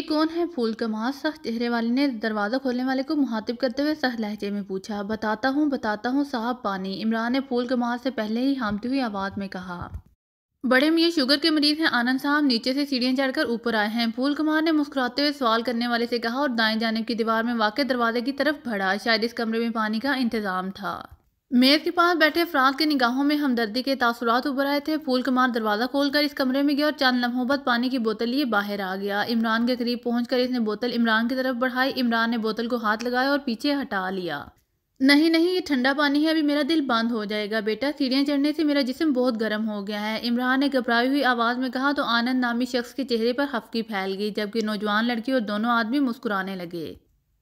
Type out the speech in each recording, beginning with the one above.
कौन है फूल कमाल? सख्त चेहरे वाले ने दरवाज़ा खोलने वाले को मुखातिब करते हुए सख्त लहजे में पूछा। बताता हूँ साहब पानी। इमरान ने फूल कमाल से पहले ही हामती हुई आवाज़ में कहा। बड़े मियाँ शुगर के मरीज हैं आनंद साहब, नीचे से सीढ़ियाँ चढ़कर ऊपर आए हैं। फूल कुमार ने मुस्कुराते हुए सवाल करने वाले से कहा और दाएं जानिब की दीवार में वाक़ दरवाजे की तरफ बढ़ा। शायद इस कमरे में पानी का इंतजाम था। मेज के पास बैठे अफराद की निगाहों में हमदर्दी के तासुरात उभर आए थे। फूल कुमार दरवाज़ा खोलकर इस कमरे में गया और चंद लम्हों बाद पानी की बोतल लिए बाहर आ गया। इमरान के करीब पहुंचकर इसने बोतल इमरान की तरफ बढ़ाई। इमरान ने बोतल को हाथ लगाया और पीछे हटा लिया। नहीं नहीं, ये ठंडा पानी है, अभी मेरा दिल बंद हो जाएगा बेटा, सीढ़ियाँ चढ़ने से मेरा जिस्म बहुत गर्म हो गया है, इमरान ने घबराई हुई आवाज़ में कहा। तो आनंद नामी शख्स के चेहरे पर हफ्की फैल गई, जबकि नौजवान लड़की और दोनों आदमी मुस्कुराने लगे।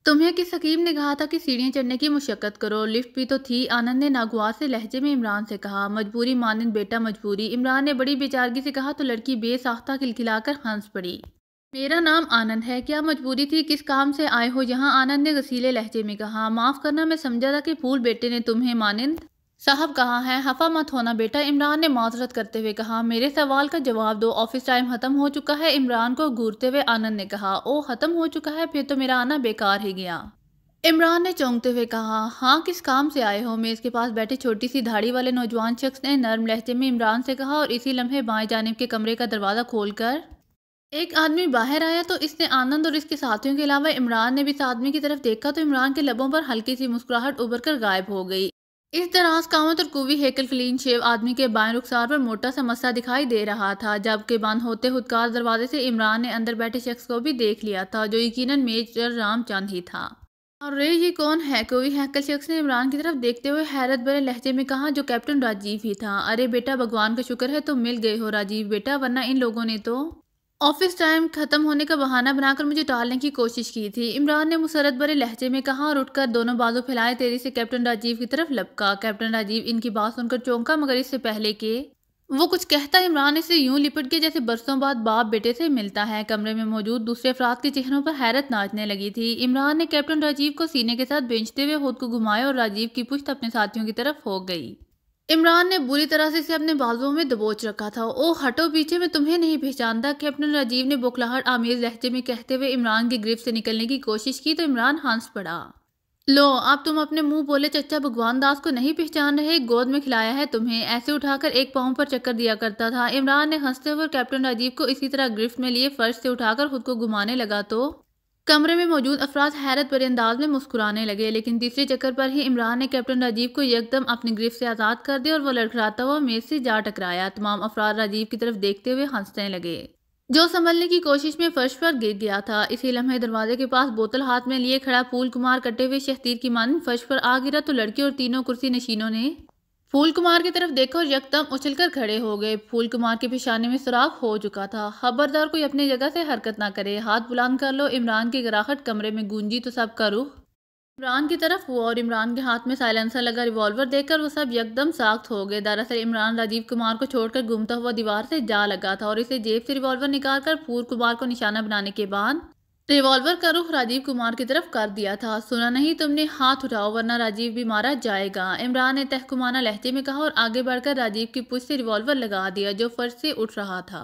तुम्हें किस हकीम ने कहा था कि सीढ़ियाँ चढ़ने की मुशक्कत करो? लिफ्ट भी तो थी, आनंद ने नागवार से लहजे में इमरान से कहा। मजबूरी मानंद बेटा, मजबूरी, इमरान ने बड़ी बेचारगी से कहा। तो लड़की बेसाख्ता खिलखिलाकर हंस पड़ी। मेरा नाम आनंद है, क्या मजबूरी थी? किस काम से आए हो यहाँ? आनंद ने गसीले लहजे में कहा। माफ़ करना, मैं समझा था कि फूल बेटे ने तुम्हें मानंद साहब कहा है। हफा मत होना बेटा, इमरान ने माजरत करते हुए कहा। मेरे सवाल का जवाब दो, ऑफिस टाइम खत्म हो चुका है, इमरान को घूरते हुए आनंद ने कहा। ओह, खत्म हो चुका है, फिर तो मेरा आना बेकार ही गया, इमरान ने चौंकते हुए कहा। हाँ, किस काम से आए हो? मेज़ के पास बैठे छोटी सी दाढ़ी वाले नौजवान शख्स ने नर्म लहजे में इमरान से कहा और इसी लम्हे बाएं जानिब के कमरे का दरवाज़ा खोलकर एक आदमी बाहर आया। तो इसने आनंद और इसके साथियों के अलावा इमरान ने भी इस आदमी की तरफ देखा तो इमरान के लबों पर हल्की सी मुस्कुराहट उभर कर गायब हो गई। इस दराज कामत और कुवी हेकल क्लीन शेव आदमी के बाएं रुखसार पर मोटा सा मस्सा दिखाई दे रहा था। जबकि बंद होते हुदकार दरवाजे से इमरान ने अंदर बैठे शख्स को भी देख लिया था, जो यकीनन मेजर रामचंद ही था। अरे ये कौन है? कोई हैकल शख्स ने इमरान की तरफ देखते हुए हैरत भरे लहजे में कहा। जो कैप्टन राजीव ही था। अरे बेटा, भगवान का शुक्र है तुम मिल गए हो राजीव बेटा, वरना इन लोगों ने तो ऑफिस टाइम खत्म होने का बहाना बनाकर मुझे टालने की कोशिश की थी, इमरान ने मुसरत भरे लहजे में कहा और उठकर दोनों बाजू फैलाए तेजी से कैप्टन राजीव की तरफ लपका। कैप्टन राजीव इनकी बात सुनकर चौंका, मगर इससे पहले कि वो कुछ कहता इमरान इससे यूं लिपट गया जैसे बरसों बाद बाप बेटे से मिलता है। कमरे में मौजूद दूसरे अफराद के चेहरों पर हैरत नाचने लगी थी। इमरान ने कैप्टन राजीव को सीने के साथ बेंचते हुए खुद को घुमाया और राजीव की पुश्त अपने साथियों की तरफ हो गई। इमरान ने बुरी तरह से इसे अपने बाजुओं में दबोच रखा था। ओ हटो पीछे, मैं तुम्हें नहीं पहचानता, कैप्टन राजीव ने बुखलाहट आमेज लहजे में कहते हुए इमरान की गिरफ्त से निकलने की कोशिश की। तो इमरान हंस पड़ा। लो, अब तुम अपने मुंह बोले चच्चा भगवान दास को नहीं पहचान रहे? गोद में खिलाया है तुम्हें, ऐसे उठाकर एक पाँव पर चक्कर दिया करता था। इमरान ने हंसते हुए कैप्टन राजीव को इसी तरह गिरफ्त में लिए फर्श से उठाकर खुद को घुमाने लगा। तो कमरे में मौजूद अफराद हैरत भरे अंदाज में मुस्कुराने लगे, लेकिन तीसरे चक्कर पर ही इमरान ने कैप्टन राजीव को यकदम अपनी गिरफ्त से आज़ाद कर दिया और वो लड़खड़ाता हुआ मेज से जा टकराया। तमाम अफराद राजीव की तरफ देखते हुए हंसने लगे, जो संभलने की कोशिश में फर्श पर गिर गया था। इसी लम्हे दरवाजे के पास बोतल हाथ में लिए खड़ा फूल कुमार कटे हुए शहतीर की मानन फर्श पर आ गिरा। तो लड़के और तीनों कुर्सी नशीनों ने फूल कुमार की तरफ देखा और यकदम उछलकर खड़े हो गए। फूल कुमार के पेशाने में सुराख हो चुका था। खबरदार कोई अपनी जगह से हरकत ना करे, हाथ बुलंद कर लो। इमरान की गिराहट कमरे में गूंजी तो सबका रुख इमरान की तरफ हुआ और इमरान के हाथ में साइलेंसर लगा रिवॉल्वर देखकर वो सब यकदम साख्त हो गए। दरअसल इमरान राजीव कुमार को छोड़कर घूमता हुआ दीवार से जा लगा था और इसे जेब से रिवॉल्वर निकालकर फूल कुमार को निशाना बनाने के बाद रिवॉल्वर का रुख राजीव कुमार की तरफ कर दिया था। सुना नहीं तुमने? हाथ उठाओ वरना राजीव भी मारा जाएगा, इमरान ने तहकुमाना लहजे में कहा और आगे बढ़कर राजीव की पुछ से रिवॉल्वर लगा दिया, जो फर्श से उठ रहा था।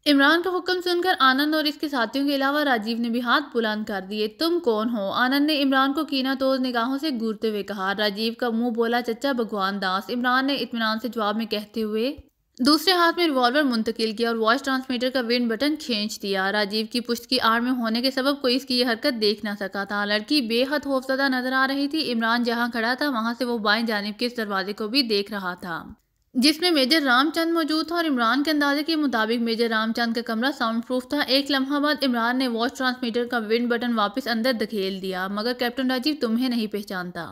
इमरान का हुक्म सुनकर आनंद और इसके साथियों के अलावा राजीव ने भी हाथ बुलंद कर दिए। तुम कौन हो? आनंद ने इमरान को कीनातोज निगाहों से घूरते हुए कहा। राजीव का मुंह बोला चच्चा भगवान दास, इमरान ने इत्मीनान से जवाब में कहते हुए दूसरे हाथ में रिवॉल्वर मुंतकिल किया और वॉइस ट्रांसमीटर का विंड बटन खींच दिया। राजीव की पुश्त की आड़ में होने के सबब कोई इसकी यह हरकत देख ना सका था। लड़की बेहद खौफजदा नजर आ रही थी। इमरान जहां खड़ा था वहां से वो बाएं जानिब के इस दरवाजे को भी देख रहा था, जिसमें मेजर रामचंद मौजूद था और इमरान के अंदाजे के मुताबिक मेजर रामचंद का कमरा साउंड प्रूफ था। एक लम्हा बाद इमरान ने वॉइस ट्रांसमीटर का विंड बटन वापस अंदर धकेल दिया। मगर कैप्टन राजीव तुम्हें नहीं पहचानता,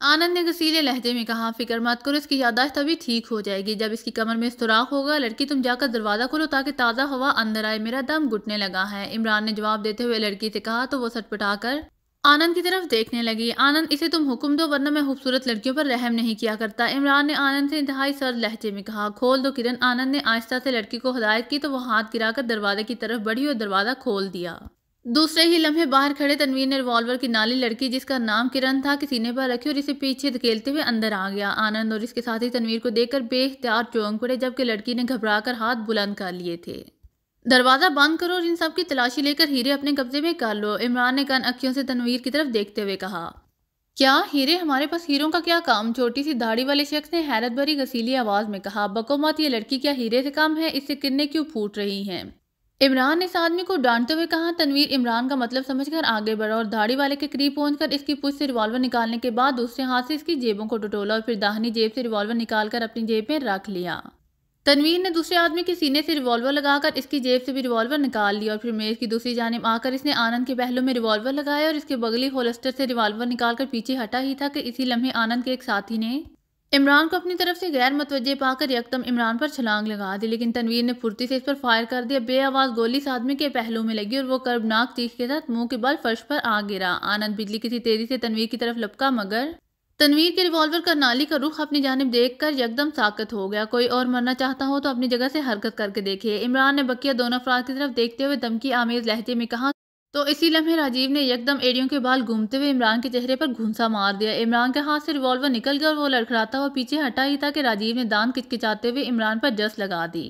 आनंद ने गसीले लहजे में कहा। फिक्र मत करो, इसकी याददाश्त तभी ठीक हो जाएगी जब इसकी कमर में सुराख होगा। लड़की तुम जाकर दरवाजा खोलो ताकि ताज़ा हवा अंदर आए, मेरा दम घुटने लगा है, इमरान ने जवाब देते हुए लड़की से कहा। तो वो सटपटाकर आनंद की तरफ देखने लगी। आनंद, इसे तुम हुक्म दो वरना मैं खूबसूरत लड़कियों पर रहम नहीं किया करता, इमरान ने आनंद से इंतहाई सर्द लहजे में कहा। खोल दो किरण, आनंद ने आहिस्ता से लड़की को हिदायत की। तो वो हाथ गिराकर दरवाजे की तरफ बढ़ी और दरवाजा खोल दिया। दूसरे ही लम्हे बाहर खड़े तनवीर ने रिवॉल्वर की नाली लड़की जिसका नाम किरण था कि सीने पर रखी और इसे पीछे धकेलते हुए अंदर आ गया। आनंद और इसके साथी तनवीर को देखकर बेख्तियार चौंक पड़े, जबकि लड़की ने घबराकर हाथ बुलंद कर लिए थे। दरवाज़ा बंद करो और इन सब की तलाशी लेकर हीरे अपने कब्जे में कर लो, इमरान ने कन अक्खियों से तनवीर की तरफ देखते हुए कहा। क्या हीरे? हमारे पास हीरों का क्या काम? छोटी सी दाढ़ी वाले शख्स ने हैरत भरी गसीली आवाज में कहा। बको मत, ये लड़की क्या हीरे से कम है? इससे किरणें क्यों फूट रही हैं? इमरान ने इस आदमी को डांटते हुए कहा। तनवीर इमरान का मतलब समझकर आगे बढ़ा और दाढ़ी वाले के करीब पहुंचकर इसकी पूंछ से रिवॉल्वर निकालने के बाद दूसरे हाथ से इसकी जेबों को टटोला और फिर दाहिनी जेब से रिवॉल्वर निकालकर अपनी जेब में रख लिया। तनवीर ने दूसरे आदमी के सीने से रिवॉल्वर लगाकर इसकी जेब से भी रिवॉल्वर निकाल लिया और फिर मेज की दूसरी जानिब आकर इसने आनंद के पहलू में रिवॉल्वर लगाया और इसके बगली होल्स्टर से रिवॉल्वर निकालकर पीछे हटा ही था कि इसी लम्हे आनंद के एक साथी ने इमरान को अपनी तरफ से गैर मतवज्जे पाकर यकदम इमरान पर छलांग लगा दी, लेकिन तनवीर ने फुर्ती से इस पर फायर कर दिया। बेआवाज गोली इस आदमी के पहलू में लगी और वो कर्बनाक चीख के साथ मुंह के बल फर्श पर आ गिरा। आनंद बिजली की सी तेजी से तनवीर की तरफ लपका, मगर तनवीर के रिवॉल्वर करनाली का रुख अपनी जानिब देखकर यकदम साकत हो गया। कोई और मरना चाहता हो तो अपनी जगह से हरकत करके देखिए, इमरान ने बकिया दोनों अफराद की तरफ देखते हुए धमकी आमेज लहजे में कहा। तो इसी लम्हे राजीव ने यकदम एड़ियों के बाल घूमते हुए इमरान के चेहरे पर घूंसा मार दिया। इमरान के हाथ से रिवॉल्वर निकल गया और वो लड़खड़ाता हुआ पीछे हटा ही था कि राजीव ने दांत किचकिचाते हुए इमरान पर जस लगा दी।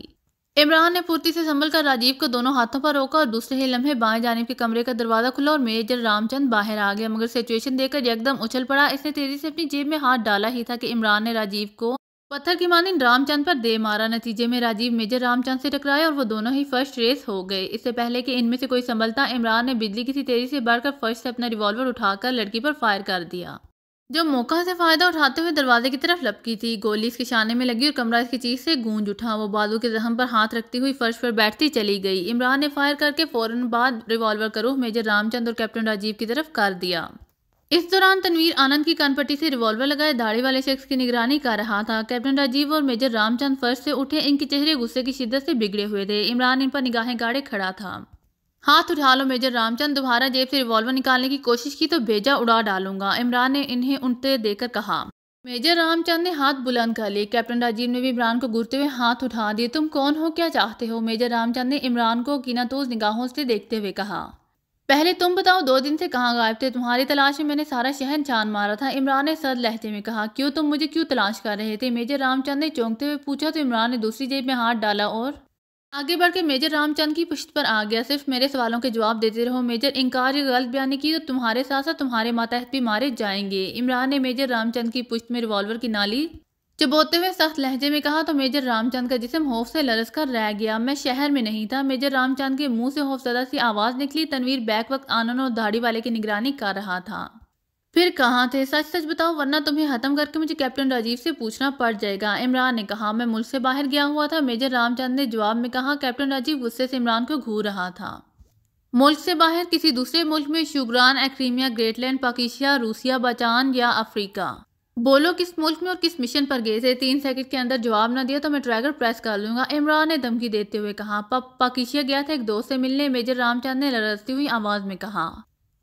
इमरान ने फुर्ती से संभल कर राजीव को दोनों हाथों पर रोका और दूसरे ही लम्हे बाएं जानिब के कमरे का दरवाजा खुला और मेजर रामचंद बाहर आ गया, मगर सिचुएशन देखकर यकदम उछल पड़ा। इसने तेजी से अपनी जेब में हाथ डाला ही था कि इमरान ने राजीव को पत्थर की मानिंद रामचंद पर दे मारा। नतीजे में राजीव मेजर रामचंद से टकराया और वो दोनों ही फर्स्ट रेस हो गए। इससे पहले कि इनमें से कोई संभलता, इमरान ने बिजली की सी तेजी से बढ़कर फर्श से अपना रिवॉल्वर उठाकर लड़की पर फायर कर दिया, जो मौका से फायदा उठाते हुए दरवाजे की तरफ लपकी थी। गोली इसके शाने में लगी और कमरा इसकी चीख से गूंज उठा। वो बाजू के जख्म पर हाथ रखती हुई फर्श पर बैठती चली गई। इमरान ने फायर करके फौरन बाद रिवॉल्वर का रुख मेजर रामचंद और कैप्टन राजीव की तरफ कर दिया। इस दौरान तनवीर आनंद की कानपट्टी से रिवॉल्वर लगाए दाढ़ी वाले शख्स की निगरानी कर रहा था। कैप्टन राजीव और मेजर रामचंद फर्श से उठे, इनके चेहरे गुस्से की शिद्दत से बिगड़े हुए थे। इमरान इन पर निगाहें गाड़े खड़ा था। हाथ उठा लो मेजर रामचंद, दोबारा जेब से रिवॉल्वर निकालने की कोशिश की तो भेजा उड़ा डालूंगा, इमरान ने इन्हें उठते देकर कहा। मेजर रामचंद ने हाथ बुलंद कर लिए। कैप्टन राजीव ने भी इमरान को घूरते हुए हाथ उठा दिए। तुम कौन हो, क्या चाहते हो? मेजर रामचंद ने इमरान को कीनातोज निगाहों से देखते हुए कहा। पहले तुम बताओ, 2 दिन से कहाँ गायब थे? तुम्हारी तलाश में मैंने सारा शहर छान मारा था, इमरान ने सर्द लहजे में कहा। क्यों, तुम मुझे क्यों तलाश कर रहे थे? मेजर रामचंद ने चौंकते हुए पूछा। तो इमरान ने दूसरी जेब में हाथ डाला और आगे बढ़कर मेजर रामचंद की पुश्त पर आ गया। सिर्फ मेरे सवालों के जवाब देते रहो। मेजर, इनकार या गलत बयानी की तो तुम्हारे साथ साथ तुम्हारे मातहत भी मारे जाएंगे, इमरान ने मेजर रामचंद की पुश्त में रिवॉल्वर की नाली चबोते हुए सख्त लहजे में कहा। तो मेजर रामचंद का जिस्म खौफ से लरस कर रह गया। मैं शहर में नहीं था, मेजर रामचंद के मुंह से खौफजदा सी आवाज निकली। तनवीर बैक वक्त आनंद और दाढ़ी वाले की निगरानी कर रहा था। फिर कहाँ थे? सच सच बताओ, वरना तुम्हें खत्म करके मुझे कैप्टन राजीव से पूछना पड़ जाएगा, इमरान ने कहा। मैं मुल्क से बाहर गया हुआ था, मेजर रामचंद ने जवाब में कहा। कैप्टन राजीव गुस्से से इमरान को घूर रहा था। मुल्क से बाहर? किसी दूसरे मुल्क में? शुगरान, एक्रीमिया, ग्रेटलैंड, पाकिस्तान, रूसिया, बचान या अफ्रीका? बोलो, किस मुल्क में और किस मिशन पर गए थे? 3 सेकंड के अंदर जवाब न दिया तो मैं ट्रैगर प्रेस कर लूंगा, इमरान ने धमकी देते हुए कहा। पाकिस्तान गया था एक दोस्त से मिलने, मेजर रामचंद ने लरजती हुई आवाज में कहा।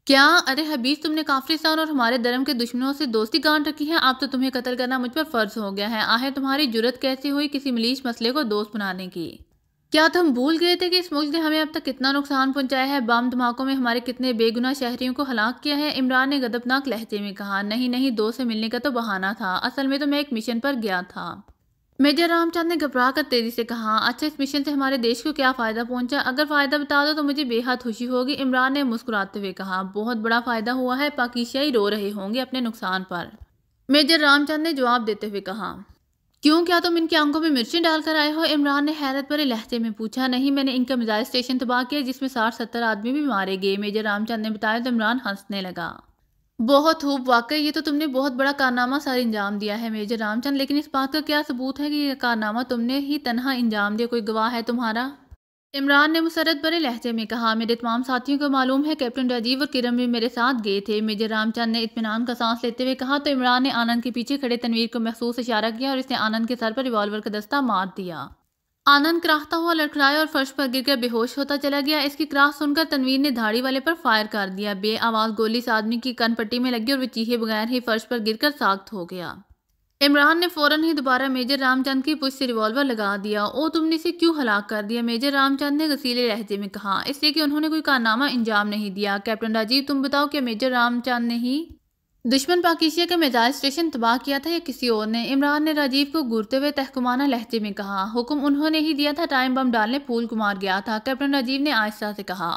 क्या? अरे हबीज, तुमने काफिरिस्तान और हमारे धर्म के दुश्मनों से दोस्ती गांठ रखी है। अब तो तुम्हें कत्ल करना मुझ पर फर्ज हो गया है। आहे तुम्हारी जुर्रत कैसे हुई किसी मलीज मसले को दोस्त बनाने की? क्या तुम भूल गए थे कि इस मुल्क ने हमें अब तक कितना नुकसान पहुंचाया है? बम धमाकों में हमारे कितने बेगुनाह शहरियों को हलाक किया है, इमरान ने गदबनाक लहजे में कहा। नहीं नहीं, दोस्त से मिलने का तो बहाना था, असल में तो मैं एक मिशन पर गया था, मेजर रामचंद ने घबरा कर तेजी से कहा। अच्छा, इस मिशन से हमारे देश को क्या फायदा पहुंचा? अगर फायदा बता दो तो मुझे बेहद खुशी होगी, इमरान ने मुस्कुराते हुए कहा। बहुत बड़ा फायदा हुआ है, पाकिस्तानी रो रहे होंगे अपने नुकसान पर, मेजर रामचंद ने जवाब देते हुए कहा। क्यों, क्या तुम इनकी आंखों में मिर्चें डालकर आए हो? इमरान ने हैरत भरे लहजे में पूछा। नहीं, मैंने इनका मिसाइल स्टेशन तबाह किया जिसमें 60-70 आदमी भी मारे गए, मेजर रामचंद ने बताया। तो इमरान हंसने लगा। बहुत खूब, वाकई ये तो तुमने बहुत बड़ा कारनामा सर अंजाम दिया है मेजर रामचंद, लेकिन इस बात का क्या सबूत है कि यह कारनामा तुमने ही तनहा अंजाम दिया? कोई गवाह है तुम्हारा? इमरान ने मुसरत भरे लहजे में कहा। मेरे तमाम साथियों को मालूम है, कैप्टन राजीव और किरण भी मेरे साथ गए थे, मेजर रामचंद ने इत्मीनान का सांस लेते हुए कहा। तो इमरान ने आनंद के पीछे खड़े तनवीर को महसूस इशारा किया और इसने आनंद के सर पर रिवॉल्वर का दस्ता मार दिया। आनंद कराहता हुआ लड़खड़ाया और फर्श पर गिरकर बेहोश होता चला गया। इसकी क्राह सुनकर तनवीर ने दाढ़ी वाले पर फायर कर दिया। बेआवाज गोली इस आदमी की कनपट्टी में लगी और वह चीखे बगैर ही फर्श पर गिरकर साख्त हो गया। इमरान ने फौरन ही दोबारा मेजर रामचंद की पुश्त से रिवॉल्वर लगा दिया। ओ, तुमने इसे क्यों हलाक कर दिया? मेजर रामचंद ने गसीले लहजे में कहा। इसलिए कि उन्होंने कोई कारनामा अंजाम नहीं दिया। कैप्टन राजीव, तुम बताओ, क्या मेजर रामचंद ने ही दुश्मन पाकिस्तान के मिसाइल स्टेशन तबाह किया था या किसी और ने? इमरान ने राजीव को घूरते हुए तहकुमाना लहजे में कहा। हुक्म उन्होंने ही दिया था, टाइम बम डालने फूल कुमार गया था, कैप्टन राजीव ने आहिस्ता से कहा।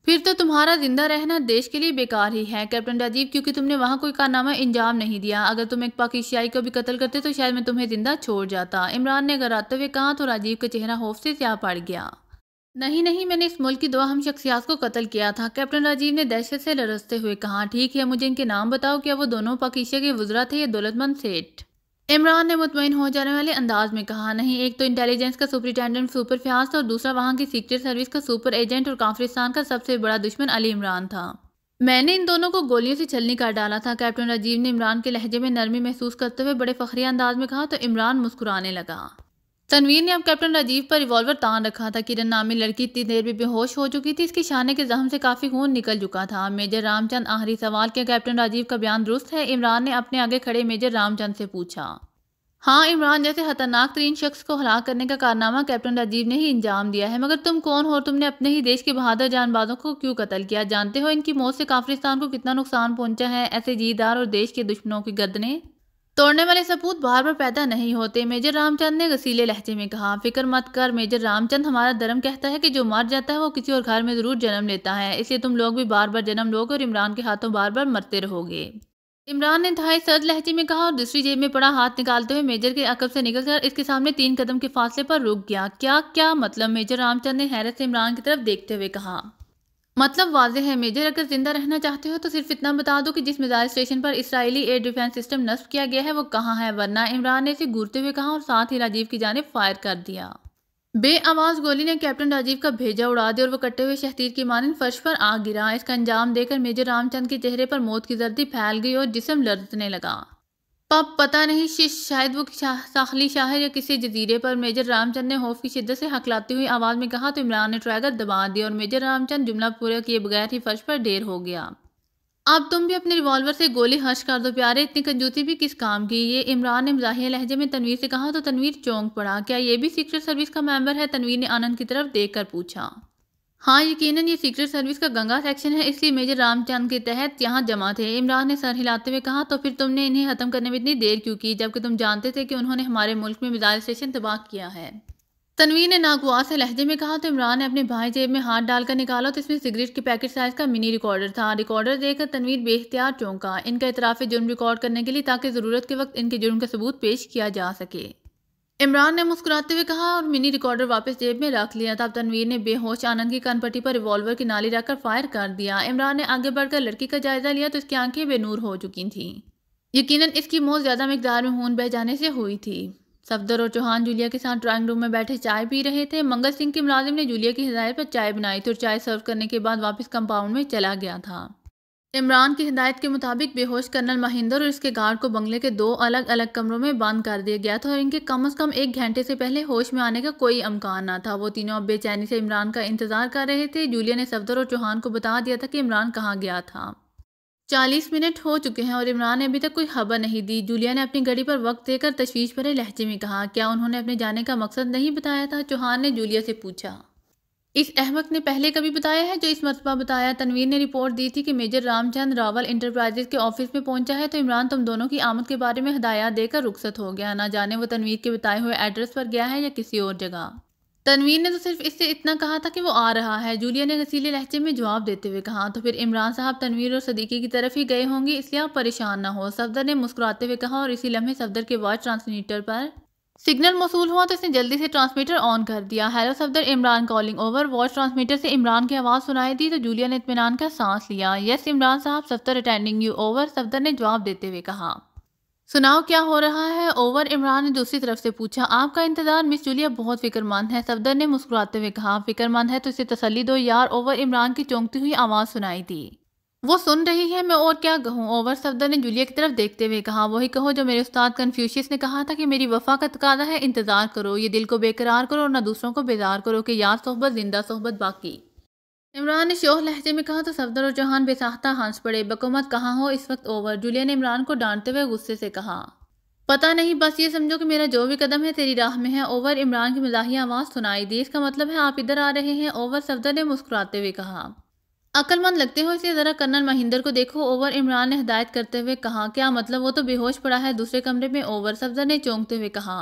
फिर तो तुम्हारा जिंदा रहना देश के लिए बेकार ही है कैप्टन राजीव, क्योंकि तुमने वहां कोई कारनामा अंजाम नहीं दिया। अगर तुम एक पाकिस्तानी को भी कत्ल करते तो शायद मैं तुम्हें जिंदा छोड़ जाता, इमरान ने घबराते हुए कहा। तो राजीव का चेहरा खौफ से स्याह पड़ गया। नहीं नहीं, मैंने इस मुल्क की 2 अहम शख्सियात को कत्ल किया था, कैप्टन राजीव ने दहशत से लरजते हुए कहा। ठीक है, मुझे इनके नाम बताओ, क्या वो दोनों पाकिस्तान के वुज़रा थे या दौलतमंद सेठ? इमरान ने मुतमईन हो जाने वाले अंदाज में कहा। नहीं, एक तो इंटेलिजेंस का सुपरिटेंडेंट सुपर फ्याज था और दूसरा वहां की सीक्रेट सर्विस का सुपर एजेंट और काफिरिस्तान का सबसे बड़ा दुश्मन अली इमरान था। मैंने इन दोनों को गोलियों से छलनी कर डाला था, कैप्टन राजीव ने इमरान के लहजे में नरमी महसूस करते हुए बड़े फखरिया अंदाज में कहा। तो इमरान मुस्कुराने लगा। तनवीर ने अब कैप्टन राजीव पर रिवॉल्वर तान रखा था। किरण नामी लड़की इतनी देर में बेहोश हो चुकी थी, इसके शाने के जख्म से काफी खून निकल चुका था। मेजर रामचंद आखिरी सवाल, क्या कैप्टन राजीव का बयान दुरुस्त है? इमरान ने अपने आगे खड़े मेजर रामचंद से पूछा। हाँ इमरान, जैसे खतरनाक तरीन शख्स को हलाक करने का कारनामा कैप्टन राजीव ने ही अंजाम दिया है। मगर तुम कौन हो और तुमने अपने ही देश के बहादुर जानबाजों को क्यों कत्ल किया? जानते हो इनकी मौत से काफिरिस्तान को कितना नुकसान पहुंचा है? ऐसे जीदार और देश के दुश्मनों की गर्दनें तोड़ने वाले सपूत बार बार पैदा नहीं होते, मेजर रामचंद ने गसीले लहजे में कहा। फिक्र मत कर मेजर रामचंद, हमारा धर्म कहता है कि जो मर जाता है वो किसी और घर में जरूर जन्म लेता है, इसलिए तुम लोग भी बार बार जन्म लोगे और इमरान के हाथों बार बार मरते रहोगे। इमरान ने इंतहाई सर्द लहजे में कहा और दूसरी जेब में पड़ा हाथ निकालते हुए मेजर के अकब से निकलकर इसके सामने 3 कदम के फासले पर रुक गया। क्या क्या मतलब? मेजर रामचंद ने हैरत से इमरान की तरफ देखते हुए कहा। मतलब वाज़ेह है मेजर, अगर जिंदा रहना चाहते हो तो सिर्फ इतना बता दो कि जिस मिसाइल स्टेशन पर इसराइली एयर डिफेंस सिस्टम नस्ब किया गया है वो कहाँ है, वरना। इमरान ने इसे घूरते हुए कहा और साथ ही राजीव की जानिब फायर कर दिया। बेआवाज गोली ने कैप्टन राजीव का भेजा उड़ा दिया और वो कट्टे हुए शहतीर की मानिंद फर्श पर आ गिरा। इसका अंजाम देकर मेजर रामचंद के चेहरे पर मौत की जर्दी फैल गई और जिस्म लरजने लगा। पब पता नहीं शायद वो साखली शहर या किसी जजीरे पर, मेजर रामचंद ने खौफ की शिद्दत से हकलाती हुई आवाज में कहा। तो इमरान ने ट्रैगर दबा दिया और मेजर रामचंद जुमला पूरा किए बगैर ही फर्श पर ढेर हो गया। अब तुम भी अपने रिवॉल्वर से गोली हर्ष कर दो प्यारे, इतनी कंजूसी भी किस काम की? ये इमरान ने मजाहिया लहजे में तनवीर से कहा। तो तनवीर चौंक पड़ा। क्या ये भी सीक्रेट सर्विस का मेंबर है? तनवीर ने आनंद की तरफ देख कर पूछा। हाँ यकीनन, ये सीक्रेट सर्विस का गंगा सेक्शन है, इसलिए मेजर रामचंद के तहत यहाँ जमा थे, इमरान ने सर हिलाते हुए कहा। तो फिर तुमने इन्हें खत्म करने में इतनी देर क्यों की, जबकि तुम जानते थे कि उन्होंने हमारे मुल्क में मिसाइल स्टेशन तबाह किया है? तनवीर ने नागवार से लहजे में कहा। तो इमरान ने अपने भाई जेब में हाथ डालकर निकाला तो इसमें सिगरेट के पैकेट साइज का मिनी रिकॉर्डर था। रिकॉर्डर देखकर तनवीर बेख्तियार चौंका। इनका इतराफ जुर्म रिकॉर्ड करने के लिए, ताकि ज़रूरत के वक्त इनके जुर्म का सबूत पेश किया जा सके। इमरान ने मुस्कुराते हुए कहा और मिनी रिकॉर्डर वापस जेब में रख लिया। तब तनवीर ने बेहोश आनंद की कनपट्टी पर रिवॉल्वर की नाली रखकर फायर कर दिया। इमरान ने आगे बढ़कर लड़की का जायजा लिया तो इसकी आंखें बेनूर हो चुकी थीं। यकीनन इसकी मौत ज्यादा मिकदार में खून बह जाने से हुई थी। सफदर और चौहान जूलिया के साथ ड्राइंग रूम में बैठे चाय पी रहे थे। मंगल सिंह के मुलाजिम ने जूलिया की हिदायत पर चाय बनाई थी और चाय सर्व करने के बाद वापस कंपाउंड में चला गया था। इमरान की हिदायत के मुताबिक बेहोश कर्नल महिंदर और इसके गार्ड को बंगले के 2 अलग अलग कमरों में बंद कर दिया गया था और इनके कम से कम 1 घंटे से पहले होश में आने का कोई इम्कान न था। वो तीनों अब बेचैनी से इमरान का इंतजार कर रहे थे। जूलिया ने सफदर और चौहान को बता दिया था कि इमरान कहाँ गया था। 40 मिनट हो चुके हैं और इमरान ने अभी तक कोई खबर नहीं दी। जूलिया ने अपनी घड़ी पर वक्त देकर तशवीश भरे लहजे में कहा। क्या उन्होंने अपने जाने का मकसद नहीं बताया था? चौहान ने जूलिया से पूछा। इस अहमक ने पहले कभी बताया है जो इस मरतबा बताया? तनवीर ने रिपोर्ट दी थी कि मेजर रामचंद रावल इंटरप्राइजेज के ऑफिस में पहुंचा है, तो इमरान तुम दोनों की आमद के बारे में हदायत देकर रुखसत हो गया। ना जाने वो तनवीर के बताए हुए एड्रेस पर गया है या किसी और जगह। तनवीर ने तो सिर्फ इससे इतना कहा था कि वो आ रहा है, जूलिया ने गसीले लहजे में जवाब देते हुए कहा। तो फिर इमरान साहब तनवीर और सदीकी की तरफ ही गए होंगे, इसलिए आप परेशान ना हो, सफदर ने मुस्कुराते हुए कहा। और इसी लम्हे सफदर के वॉइस ट्रांसमीटर पर सिग्नल मौसूल हुआ तो इसने जल्दी से ट्रांसमीटर ऑन कर दिया। Hello Safdar, Imran calling over. Voice transmitter से इमरान की आवाज़ सुनाई दी तो जूलिया ने इत्मीनान का सांस लिया। यस इमरान साहब, Safdar attending you over, Safdar ने जवाब देते हुए कहा। सुनाओ क्या हो रहा है? ओवर, इमरान ने दूसरी तरफ से पूछा। आपका इंतजार, मिस जूलिया बहुत फिक्रमंद है, सफदर ने मुस्कुराते हुए कहा। फिक्रमंद है तो इसे तसल्ली दो यार। ओवर, इमरान की चौंकती हुई आवाज़ सुनाई दी। वो सुन रही है, मैं और क्या कहूँ? ओवर, सफदर ने जूलिया की तरफ देखते हुए कहा। वही कहो जो मेरे उस्ताद कन्फ्यूशियस ने कहा था कि मेरी वफा का तकादा है, इंतजार करो, ये दिल को बेकरार करो और ना दूसरों को बेजार करो कि यार सोहबत जिंदा सोहबत बाकी। इमरान ने शोह लहजे में कहा तो सफदर और चौहान बेसाख्ता हंस पड़े। बकुमत कहाँ हो इस वक्त? ओवर, जूलिया ने इमरान को डांटते हुए गुस्से से कहा। पता नहीं, बस ये समझो कि मेरा जो भी कदम है तेरी राह में है। ओवर, इमरान की मजाहिया आवाज़ सुनाई दी। इसका मतलब है आप इधर आ रहे हैं? ओवर, सफदर ने मुस्कुराते हुए कहा। अक्लमंद लगते हो इसलिए ज़रा कर्नल महिंदर को देखो। ओवर, इमरान ने हिदायत करते हुए कहा। क्या मतलब? वो तो बेहोश पड़ा है दूसरे कमरे में। ओवर, सफदर ने चौंकते हुए कहा।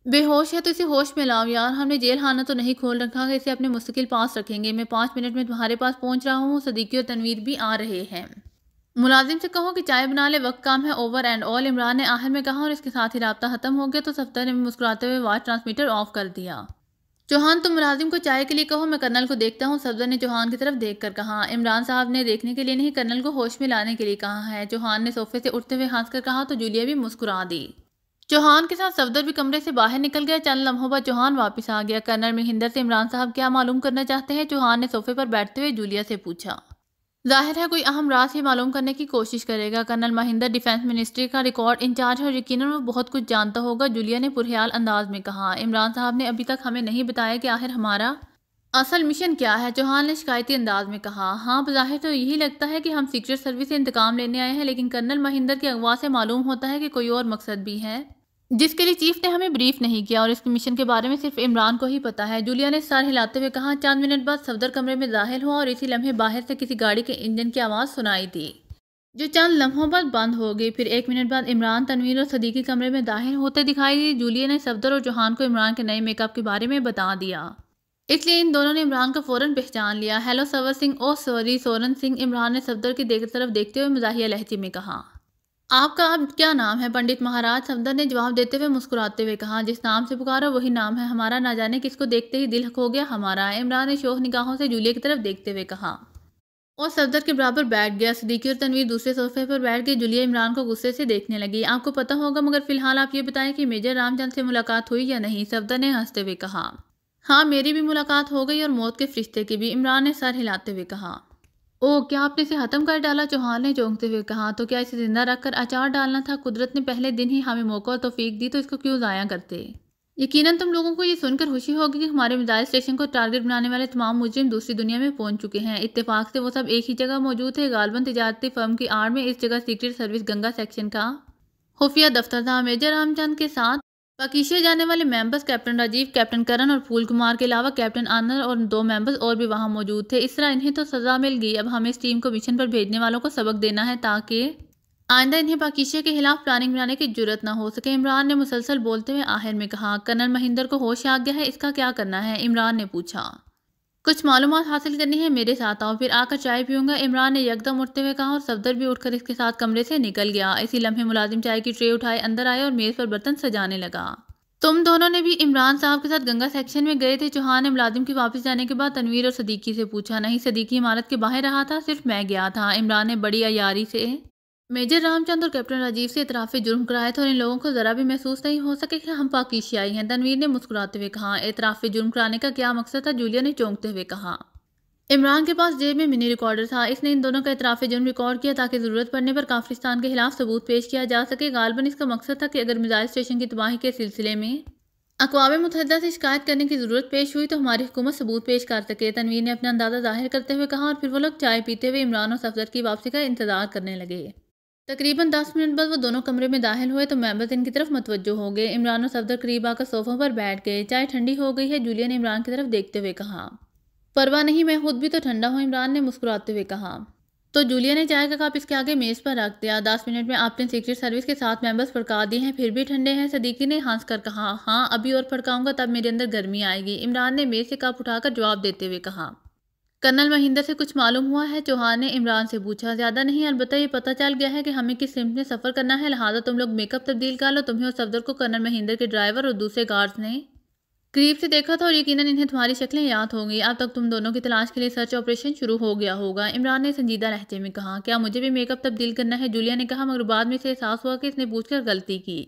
बेहोश है तो इसे होश में लाओ यार, हमने जेल खाना तो नहीं खोल रखा है, इसे अपने मुस्तकिल पास रखेंगे। मैं 5 मिनट में तुम्हारे पास पहुंच रहा हूँ। सदीकी और तनवीर भी आ रहे हैं। मुलाजिम से कहो कि चाय बना ले, वक्त काम है। ओवर एंड ऑल, इमरान ने आखिर में कहा और इसके साथ ही राब्ता खत्म हो गया। तो सफदर ने मुस्कुराते हुए वाच ट्रांसमीटर ऑफ कर दिया। चौहान, तुम मुलाजिम को चाय के लिए कहो, मैं कर्नल को देखता हूँ। सफदर ने चौहान की तरफ देखकर कहा। इमरान साहब ने देखने के लिए नहीं, कर्नल को होश में लाने के लिए कहा है। चौहान ने सोफे से उठते हुए हंसकर कहा तो जूलिया भी मुस्कुरा दी। चौहान के साथ सफदर भी कमरे से बाहर निकल गया। चंद लम्हों बाद चौहान वापस आ गया। कर्नल महिंदर से इमरान साहब क्या मालूम करना चाहते हैं? चौहान ने सोफे पर बैठते हुए जूलिया से पूछा। जाहिर है कोई अहम राज ही मालूम करने की कोशिश करेगा। कर्नल महिंदर डिफेंस मिनिस्ट्री का रिकॉर्ड इंचार्ज है और यकीनन वो बहुत कुछ जानता होगा। जूलिया ने पुरख्याल अंदाज में कहा। इमरान साहब ने अभी तक हमें नहीं बताया कि आखिर हमारा असल मिशन क्या है। चौहान ने शिकायती अंदाज में कहा। हाँ, बज़ाहिर तो यही लगता है कि हम सीक्रेट सर्विस से इंतकाम लेने आए हैं, लेकिन कर्नल महिंदर के अगवा से मालूम होता है कि कोई और मकसद भी है जिसके लिए चीफ ने हमें ब्रीफ नहीं किया, और इस मिशन के बारे में सिर्फ इमरान को ही पता है। जूलिया ने सर हिलाते हुए कहा। चंद मिनट बाद सफदर कमरे में दाखिल हुआ और इसी लम्हे बाहर से किसी गाड़ी के इंजन की आवाज़ सुनाई दी, जो चंद लम्हों बाद बंद हो गई। फिर 1 मिनट बाद इमरान, तनवीर और सदीकी कमरे में दाखिल होते दिखाई दी। जूलिया ने सफदर और चौहान को इमरान के नए मेकअप के बारे में बता दिया, इसलिए इन दोनों ने इमरान को फौरन पहचान लिया। Hello Sawar Singh. Oh sorry, Soran Singh. Imran ने सफदर की तरफ देखते हुए मजाहिया लहजे में कहा। आपका अब क्या नाम है? पंडित महाराज, सफदर ने जवाब देते हुए मुस्कुराते हुए कहा। जिस नाम से पुकारो वही नाम है हमारा, ना जाने किसको देखते ही दिल खो गया हमारा। इमरान ने शोक निगाहों से जूलिया की तरफ देखते हुए कहा और सफदर के बराबर बैठ गया। सदीकी और तनवीर दूसरे सोफे पर बैठ गए। जूलिया इमरान को गुस्से से देखने लगी। आपको पता होगा, मगर फिलहाल आप ये बताएं कि मेजर रामचंद से मुलाकात हुई या नहीं? सफदर ने हंसते हुए कहा। हाँ, मेरी भी मुलाकात हो गई और मौत के फरिश्ते की भी। इमरान ने सर हिलाते हुए कहा। ओह, क्या आपने इसे खत्म कर डाला? चौहान ने चौंकते हुए कहा। तो क्या इसे जिंदा रखकर अचार डालना था? कुदरत ने पहले दिन ही हमें मौका और तौफीक दी, तो इसको क्यों ज़ाया करते? यकीनन तुम लोगों को ये सुनकर खुशी होगी कि हमारे मिसाइल स्टेशन को टारगेट बनाने वाले तमाम मुजरिम दूसरी दुनिया में पहुंच चुके हैं। इत्तेफाक से वो सब एक ही जगह मौजूद थे। गालबन तिजारती फर्म की आड़ में इस जगह सीक्रेट सर्विस गंगा सेक्शन का खुफिया दफ्तर था। मेजर रामचंद के साथ पाकिस्तान जाने वाले मेंबर्स कैप्टन राजीव, कैप्टन करण और फूल कुमार के अलावा कैप्टन आनंद और 2 मेंबर्स और भी वहां मौजूद थे। इस तरह इन्हें तो सजा मिल गई। अब हमें इस टीम को मिशन पर भेजने वालों को सबक देना है ताकि आइंदा इन्हें पाकिस्तान के खिलाफ प्लानिंग बनाने की जरूरत ना हो सके। इमरान ने मुसलसल बोलते हुए आखिर में कहा। कर्नल महिंदर को होश आ गया है, इसका क्या करना है? इमरान ने पूछा। कुछ मालूमात हासिल करनी है, मेरे साथ आओ, फिर आकर चाय पीऊंगा। इमरान ने यकदम उठते हुए कहा और सफदर भी उठकर इसके साथ कमरे से निकल गया। इसी लम्हे मुलाजिम चाय की ट्रे उठाए अंदर आए और मेज पर बर्तन सजाने लगा। तुम दोनों ने भी इमरान साहब के साथ गंगा सेक्शन में गए थे? चौहान ने मुलाजिम के वापस जाने के बाद तनवीर और सदीकी से पूछा। नहीं, सदीकी इमारत के बाहर रहा था, सिर्फ मैं गया था। इमरान ने बड़ी अयारी से मेजर रामचंद और कैप्टन राजीव से इतराफ़े जुर्म कराए थे और इन लोगों को ज़रा भी महसूस नहीं हो सके कि हम पाकिस्तानी हैं। तनवीर ने मुस्कुराते हुए कहा। इतराफ़े जुर्म कराने का क्या मकसद था? जूलिया ने चौंकते हुए कहा। इमरान के पास जेब में मिनी रिकॉर्डर था। इसने इन दोनों का इतराफ़े जुर्म रिकॉर्ड किया ताकि ज़रूरत पड़ने पर काफिस्तान के खिलाफ सबूत पेश किया जा सके। गालबन इसका मकसद था कि अगर मिसाइल स्टेशन की तबाही के सिलसिले में अक़वाम मुत्तहिदा से शिकायत करने की ज़रूरत पेश हुई तो हमारी हुकूमत सबूत पेश कर सके। तनवीर ने अपना अंदाज़ा जाहिर करते हुए कहा और फिर वो लोग चाय पीते हुए इमरान और सफदर की वापसी का इंतजार करने लगे। तकरीबन 10 मिनट बाद वो दोनों कमरे में दाखिल हुए तो मेंबर्स इनकी तरफ मतवज्जो हो गए। इमरान और सफदर करीब आकर सोफों पर बैठ गए। चाय ठंडी हो गई है, जूलिया ने इमरान की तरफ देखते हुए कहा। परवाह नहीं, मैं खुद भी तो ठंडा हूँ, इमरान ने मुस्कुराते हुए कहा। तो जूलिया ने चाय का कप इसके आगे मेज पर रख दिया। 10 मिनट में आपने सीक्रेट सर्विस के 7 मेंबर्स फड़का दिए हैं, फिर भी ठंडे हैं? सदीकी ने हंस कर कहा। हाँ, अभी और फड़काऊंगा तब मेरे अंदर गर्मी आएगी, इमरान ने मेज से कप उठाकर जवाब देते हुए कहा। कर्नल महिंदर से कुछ मालूम हुआ है? चौहान ने इमरान से पूछा। ज़्यादा नहीं, अलबत्ता ये पता चल गया है कि हमें किस सिम्त में सफ़र करना है, लिहाजा तुम लोग मेकअप तब्दील कर लो। तुम्हें और सफदर को कर्नल महिंदर के ड्राइवर और दूसरे गार्ड्स ने करीब से देखा था और यकीनन इन्हें तुम्हारी शक्लें याद होंगी। अब तक तुम दोनों की तलाश के लिए सर्च ऑपरेशन शुरू हो गया होगा, इमरान ने संजीदा लहजे में कहा। क्या मुझे भी मेकअप तब्दील करना है? जूलिया ने कहा, मगर बाद में इसे एहसास हुआ कि इसने पूछकर गलती की।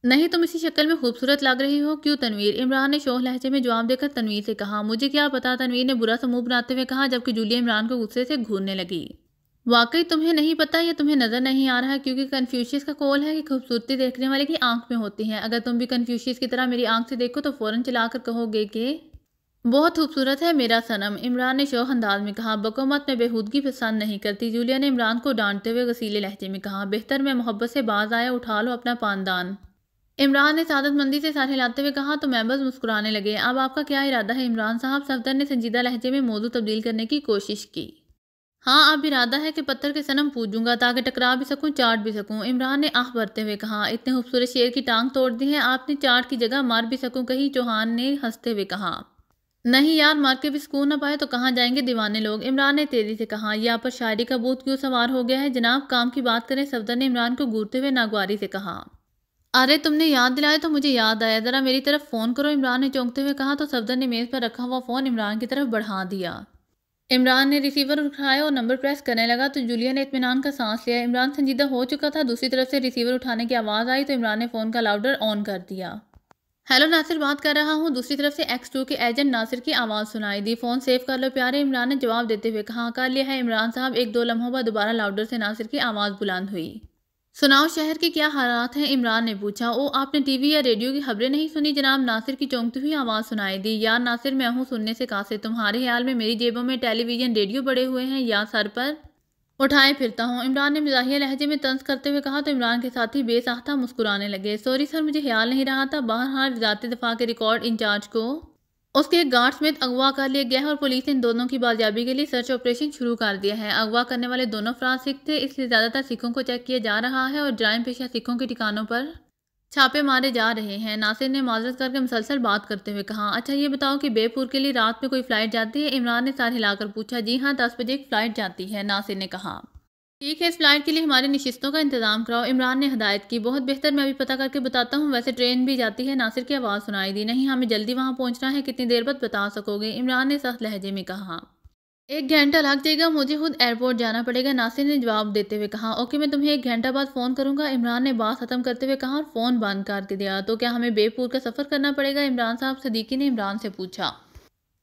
नहीं, तुम इसी शक्ल में खूबसूरत लग रही हो। क्यों तनवीर? इमरान ने शोह लहजे में जवाब देकर तनवीर से कहा। मुझे क्या पता, तनवीर ने बुरा सा मुंह बनाते हुए कहा, जबकि जूलिया इमरान को गुस्से से घूरने लगी। वाकई तुम्हें नहीं पता या तुम्हें नजर नहीं आ रहा है? क्योंकि कन्फ्यूशियस का कौल है कि खूबसूरती देखने वाले की आंख में होती है। अगर तुम भी कन्फ्यूशियस की तरह मेरी आंख से देखो तो फौरन चलाकर कहोगे कि बहुत खूबसूरत है मेरा सनम, इमरान ने शौक अंदाज में कहा। बको मत, मैं बेहूदगी पसंद नहीं करती, जूलिया ने इमरान को डांटते हुए गसीले लहजे में कहा। बेहतर मैं मोहब्बत से बाज आया, उठा लो अपना पानदान, इमरान ने सादतमंदी से सर हिलाते हुए कहा। तो मेंबर्स मुस्कुराने लगे। अब आपका क्या इरादा है इमरान साहब? सफदर ने संजीदा लहजे में मौजू तब्दील करने की कोशिश की। हाँ, अब इरादा है कि पत्थर के सनम पूजूंगा ताकि टकरा भी सकूं, चाट भी सकूं। इमरान ने आह भरते हुए कहा, इतने खूबसूरत शेर की टांग तोड़ दी है आपने, चाट की जगह मार भी सकूं कहीं। चौहान ने हंसते हुए कहा, नहीं यार, मार के भी सुकून न पाए तो कहाँ जाएंगे दीवाने लोग। इमरान ने तेजी से कहा, यहाँ पर शायरी का भूत क्यों सवार हो गया है जनाब, काम की बात करें। सफदर ने इमरान को घूरते हुए नागवारी से कहा, अरे तुमने याद दिलाया तो मुझे याद आया, जरा मेरी तरफ फोन करो। इमरान ने चौंकते हुए कहा तो सफदर ने मेज पर रखा हुआ फोन इमरान की तरफ बढ़ा दिया। इमरान ने रिसीवर उठाया और नंबर प्रेस करने लगा तो जूलिया ने इत्मीनान का सांस लिया। इमरान संजीदा हो चुका था। दूसरी तरफ से रिसीवर उठाने की आवाज़ आई तो इमरान ने फ़ोन का लाउडर ऑन कर दिया। हेलो नासिर बात कर रहा हूँ। दूसरी तरफ से X2 के एजेंट नासिर की आवाज़ सुनाई दी। फ़ोन सेव कर लो प्यारे, इमरान ने जवाब देते हुए कहा। कर लिया है इमरान साहब। एक दो लम्हों बाद दोबारा लाउडर से नासिर की आवाज़ बुलंद हुई। सुनाओ शहर की क्या हालात हैं, इमरान ने पूछा। ओ, आपने टीवी या रेडियो की खबरें नहीं सुनी जनाब, नासिर की चौंकती हुई आवाज़ सुनाई दी। यार नासिर, मैं हूँ सुनने से कासिर, तुम्हारे ख्याल में मेरी जेबों में टेलीविज़न रेडियो बड़े हुए हैं या सर पर उठाए फिरता हूँ। इमरान ने मिजाहिया लहजे में तंज करते हुए कहा तो इमरान के साथी बेसाख्ता मुस्कुराने लगे। सॉरी सर, मुझे ख्याल नहीं रहा था। बहरहाल वज़ारत दिफा के रिकॉर्ड इंचार्ज को उसके एक गार्ड समेत अगवा कर लिया गया है और पुलिस ने इन दोनों की बाजियाबी के लिए सर्च ऑपरेशन शुरू कर दिया है। अगवा करने वाले दोनों अफराद सिख थे, इसलिए ज़्यादातर सिखों को चेक किया जा रहा है और जराइम पेशा सिखों के ठिकानों पर छापे मारे जा रहे हैं। नासिर ने माजरत करके मुसलसल बात करते हुए कहा, अच्छा ये बताओ कि बेपुर के लिए रात में कोई फ़्लाइट जाती है? इमरान ने सर हिलाकर पूछा। जी हाँ, 10 बजे एक फ़्लाइट जाती है, नासिर ने कहा। ठीक है, इस फ्लाइट के लिए हमारी नशिस्तों का इंतजाम कराओ, इमरान ने हदायत की। बहुत बेहतर, मैं अभी पता करके बताता हूँ। वैसे ट्रेन भी जाती है, नासिर की आवाज़ सुनाई दी। नहीं, हमें जल्दी वहाँ पहुँचना है। कितनी देर बाद बता सकोगे? इमरान ने सख्त लहजे में कहा। 1 घंटा लग जाएगा, मुझे खुद एयरपोर्ट जाना पड़ेगा, नासिर ने जवाब देते हुए कहा। ओके, मैं तुम्हें 1 घंटा बाद फ़ोन करूँगा, इमरान ने बात ख़त्म करते हुए कहा और फ़ोन बंद कर दिया। तो क्या हमें बेपुर का सफ़र करना पड़ेगा, इमरान साहब? सदीकी ने इमरान से पूछा।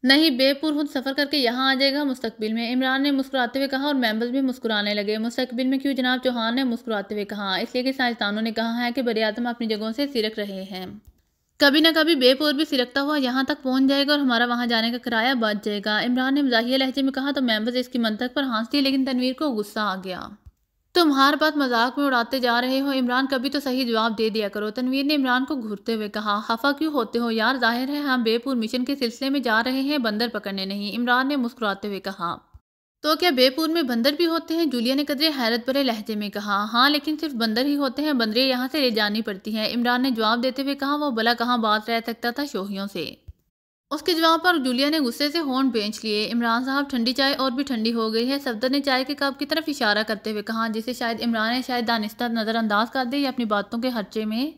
नहीं, बेपुर खुद सफ़र करके यहाँ आ जाएगा मुस्तकबिल में, इमरान ने मुस्कुराते हुए कहा और मेंबर्स भी मुस्कुराने लगे। मुस्तकबिल में क्यों जनाब, चौहान ने मुस्कुराते हुए कहा। इसलिए कि साइंसदानों ने कहा है कि बरे-आदम अपनी जगहों से सिरक रहे हैं। कभी न कभी बेपुर भी सिरकता हुआ यहाँ तक पहुँच जाएगा और हमारा वहाँ जाने का किराया बच जाएगा, इमरान ने मज़ाहिया लहजे में कहा तो मेंबर्स इसकी मंतक पर हंस दिए, लेकिन तनवीर को गुस्सा आ गया। तुम हर बात मजाक में उड़ाते जा रहे हो इमरान, कभी तो सही जवाब दे दिया करो, तनवीर ने इमरान को घूरते हुए कहा। खफा क्यों होते हो यार, जाहिर है हम बेपुर मिशन के सिलसिले में जा रहे हैं, बंदर पकड़ने नहीं, इमरान ने मुस्कुराते हुए कहा। तो क्या बेपुर में बंदर भी होते हैं, जूलिया ने कदरे हैरत भरे लहजे में कहा। हाँ, लेकिन सिर्फ बंदर ही होते हैं, बंदरें यहाँ से ले जानी पड़ती हैं, इमरान ने जवाब देते हुए कहा। वो भला कहाँ बात रह सकता था शोहियों से। उसके जवाब पर जूलिया ने गुस्से से होंठ बेंच लिए। इमरान साहब, ठंडी चाय और भी ठंडी हो गई है, सफदर ने चाय के कप की तरफ इशारा करते हुए कहा, जिसे शायद इमरान ने शायद दानिस्ता नज़रअंदाज कर दे या अपनी बातों के हर्चे में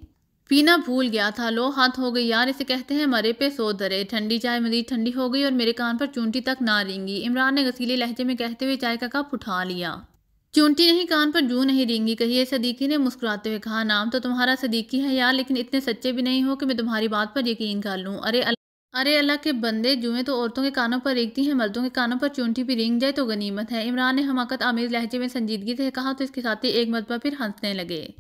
पीना भूल गया था। लो हाथ हो गई यार, इसे कहते हैं मरे पे सो दरे। ठंडी चाय मजीद ठंडी हो गई और मेरे कान पर चूंटी तक ना रेंगी, इमरान ने गसीले लहजे में कहते हुए चाय का कप उठा लिया। चूंटी नहीं, कान पर जू नहीं रेंगी कहिए, सदीकी ने मुस्कुराते हुए कहा। नाम तो तुम्हारा सदीकी है यार, लेकिन इतने सच्चे भी नहीं हो कि मैं तुम्हारी बात पर यकीन कर लूँ। अरे अल्लाह के बंदे, जुएं तो औरतों के कानों पर रेंगती हैं, मर्दों के कानों पर चूंटी भी रेंग जाए तो गनीमत है, इमरान ने हमाकत आमेज लहजे में संजीदगी से कहा तो इसके साथ ही एक मरतबा फिर हंसने लगे।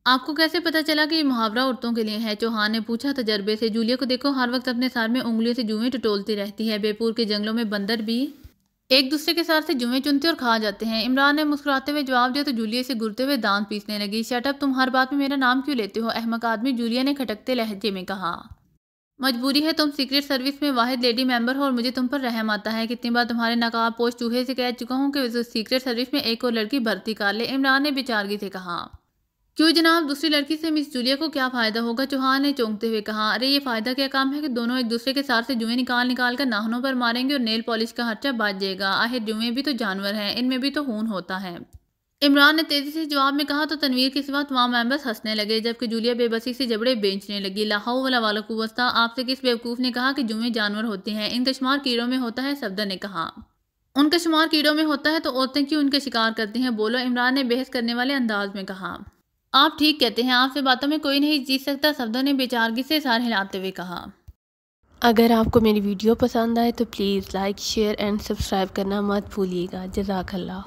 आपको कैसे पता चला कि ये मुहावरा औरतों के लिए है, चौहान ने पूछा तजर्बे से। जूलिया को देखो, हर वक्त अपने सर में उंगलियों से जुएं टटोलती रहती है, बेपुर के जंगलों में बंदर भी एक दूसरे के साथ से जुएं चुनते और खा जाते हैं, इमरान ने मुस्कुराते हुए जवाब दिया तो जूलिया से घुरते हुए दांत पीसने लगी। शटअप, तुम हर बात में मेरा नाम क्यों लेते हो अहमक आदमी, जूलिया ने खटकते लहजे में कहा। मजबूरी है, तुम सीक्रेट सर्विस में वाहिद लेडी मेंबर हो और मुझे तुम पर रहम आता है। कितनी बार तुम्हारे नकाब पोश चूहे से कह चुका हूँ कि सीक्रेट सर्विस में एक और लड़की भर्ती कर ले, इमरान ने बेचारगी से कहा। क्यों जनाब, दूसरी लड़की से मिस जूलिया को क्या फ़ायदा होगा, चौहान ने चौंकते हुए कहा। अरे ये फ़ायदा क्या काम है कि दोनों एक दूसरे के साथ से जुएं निकाल निकाल कर नाखूनों पर मारेंगे और नेल पॉलिश का खर्चा बच जाएगा। आखिर जुएं भी तो जानवर हैं, इनमें भी तो खून होता है, इमरान ने तेजी से जवाब में कहा तो तनवीर के सिवा तमाम मेंबर्स हंसने लगे, जबकि जूलिया बेबसी से जबड़े बेचने लगी। लाहौ वाला वाला कुवस्ता, आपसे किस बेवकूफ़ ने कहा कि जुएं जानवर होते हैं, इनका शुमार कीड़ों में होता है, सफदर ने कहा। उनका शुमार कीड़ों में होता है तो औरतें क्यों उनका शिकार करती हैं, बोलो, इमरान ने बहस करने वाले अंदाज में कहा। आप ठीक कहते हैं, आपसे बातों में कोई नहीं जीत सकता, सफदर ने बेचारगी से सर हिलाते हुए कहा। अगर आपको मेरी वीडियो पसंद आए तो please like share and subscribe करना मत भूलिएगा। जज़ाकल्लाह।